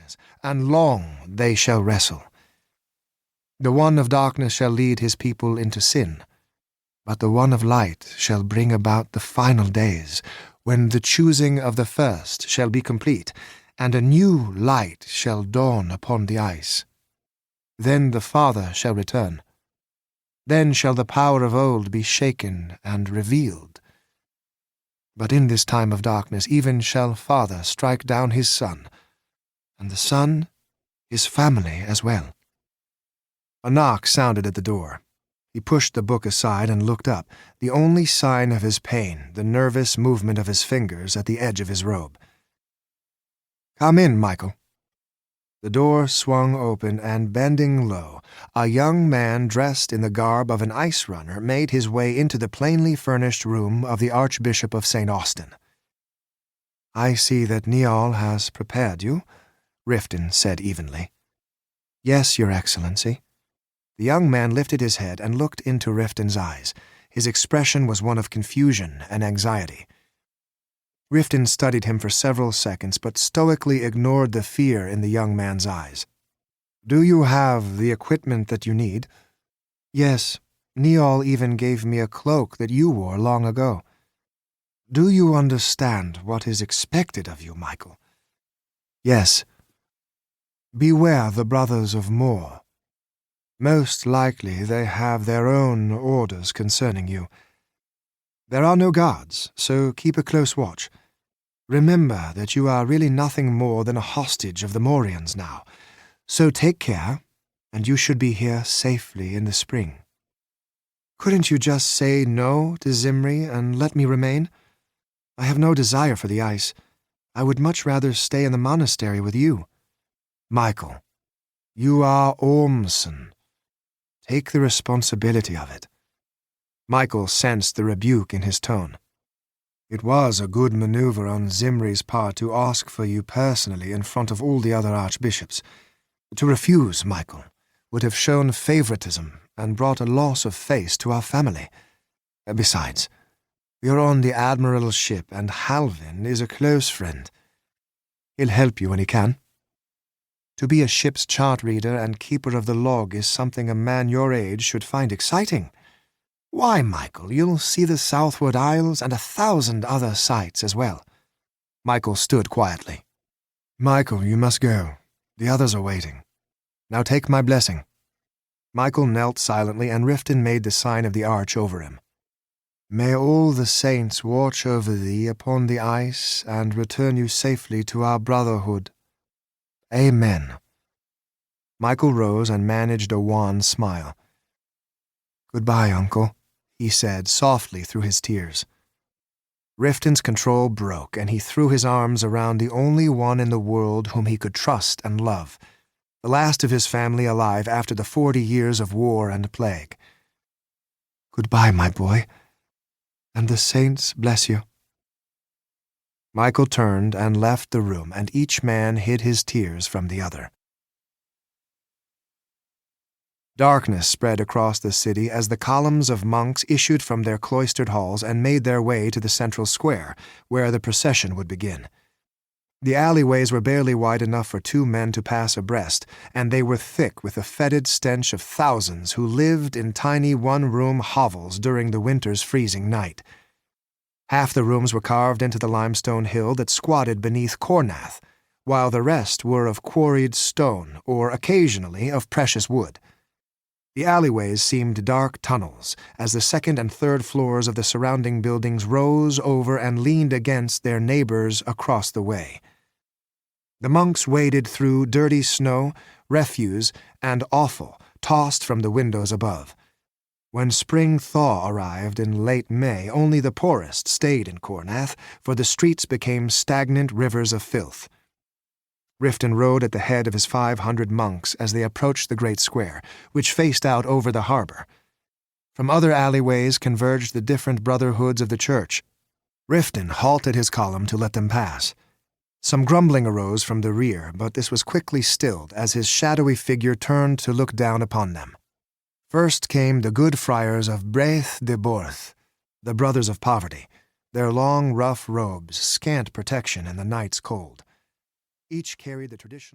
darkness, and long they shall wrestle. The one of darkness shall lead his people into sin, but the one of light shall bring about the final days, when the choosing of the first shall be complete, and a new light shall dawn upon the ice. Then the Father shall return. Then shall the power of old be shaken and revealed. But in this time of darkness even shall Father strike down his Son, and the Son his family as well." A knock sounded at the door. He pushed the book aside and looked up, the only sign of his pain, the nervous movement of his fingers at the edge of his robe. "Come in, Michael." The door swung open, and bending low, a young man dressed in the garb of an ice runner made his way into the plainly furnished room of the Archbishop of St. Austin. "I see that Niall has prepared you," Riften said evenly. "Yes, Your Excellency." The young man lifted his head and looked into Riften's eyes. His expression was one of confusion and anxiety. Riften studied him for several seconds, but stoically ignored the fear in the young man's eyes. "Do you have the equipment that you need?" "Yes. Niall even gave me a cloak that you wore long ago." "Do you understand what is expected of you, Michael?" "Yes." "Beware the brothers of Moor. Most likely they have their own orders concerning you. There are no guards, so keep a close watch. Remember that you are really nothing more than a hostage of the Moorians now, so take care, and you should be here safely in the spring." "Couldn't you just say no to Zimri and let me remain? I have no desire for the ice. I would much rather stay in the monastery with you." "Michael, you are Ormson. Take the responsibility of it." Michael sensed the rebuke in his tone. "It was a good maneuver on Zimri's part to ask for you personally in front of all the other archbishops. To refuse, Michael, would have shown favoritism and brought a loss of face to our family. Besides, you're on the Admiral's ship, and Halvin is a close friend. He'll help you when he can. To be a ship's chart reader and keeper of the log is something a man your age should find exciting. Why, Michael, you'll see the Southward Isles and 1,000 other sights as well." Michael stood quietly. "Michael, you must go. The others are waiting. Now take my blessing." Michael knelt silently, and Riften made the sign of the arch over him. "May all the saints watch over thee upon the ice and return you safely to our brotherhood. Amen." Michael rose and managed a wan smile. "Goodbye, Uncle," he said softly through his tears. Riften's control broke, and he threw his arms around the only one in the world whom he could trust and love, the last of his family alive after the 40 years of war and plague. "Goodbye, my boy, and the saints bless you." Michael turned and left the room, and each man hid his tears from the other. Darkness spread across the city as the columns of monks issued from their cloistered halls and made their way to the central square, where the procession would begin. The alleyways were barely wide enough for 2 men to pass abreast, and they were thick with the fetid stench of thousands who lived in tiny one-room hovels during the winter's freezing night. Half the rooms were carved into the limestone hill that squatted beneath Cornath, while the rest were of quarried stone or occasionally of precious wood. The alleyways seemed dark tunnels, as the 2nd and 3rd floors of the surrounding buildings rose over and leaned against their neighbors across the way. The monks waded through dirty snow, refuse, and offal tossed from the windows above. When spring thaw arrived in late May, only the poorest stayed in Cornath, for the streets became stagnant rivers of filth. Riften rode at the head of his 500 monks as they approached the great square, which faced out over the harbor. From other alleyways converged the different brotherhoods of the church. Riften halted his column to let them pass. Some grumbling arose from the rear, but this was quickly stilled as his shadowy figure turned to look down upon them. First came the good friars of Braith de Borth, the brothers of poverty, their long, rough robes scant protection in the night's cold. Each carried the traditional